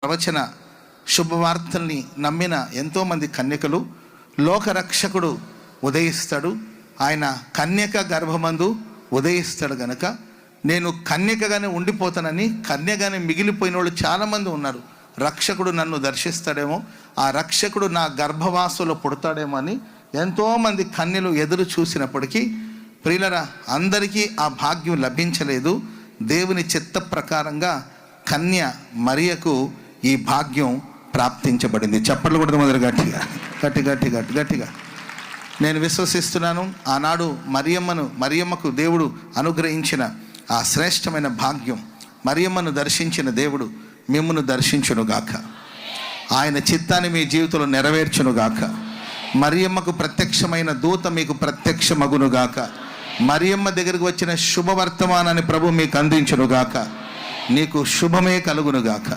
ప్రవచన శుభవార్తల్ని నమ్మిన ఎంతోమంది కన్యకలు లోకరక్షకుడు ఉదయిస్తాడు, ఆయన కన్యక గర్భమందు ఉదయిస్తాడు గనక నేను కన్యకగానే ఉండిపోతానని, కన్యగానే మిగిలిపోయిన వాళ్ళు చాలామంది ఉన్నారు. రక్షకుడు నన్ను దర్శిస్తాడేమో, ఆ రక్షకుడు నా గర్భవాసంలో పుడతాడేమో అని ఎంతోమంది కన్యలు ఎదురు చూసినప్పటికీ ప్రియులరా, అందరికీ ఆ భాగ్యం లభించలేదు. దేవుని చిత్త ప్రకారంగా కన్య మరియకు ఈ భాగ్యం ప్రాప్తించబడింది. చప్పట్లు కూడా మొదలు గట్టిగా నేను విశ్వసిస్తున్నాను. ఆనాడు మరియమ్మకు దేవుడు అనుగ్రహించిన ఆ శ్రేష్టమైన భాగ్యం, మరియమ్మను దర్శించిన దేవుడు మిమ్మును దర్శించునుగాక, ఆయన చిత్తాన్ని మీ జీవితంలో నెరవేర్చునుగాక. మరియమ్మకు ప్రత్యక్షమైన దూత మీకు ప్రత్యక్షమగునుగాక. మరియమ్మ దగ్గరికి వచ్చిన శుభవర్తమానాన్ని ప్రభు మీకు అందించునుగాక. నీకు శుభమే కలుగునుగాక.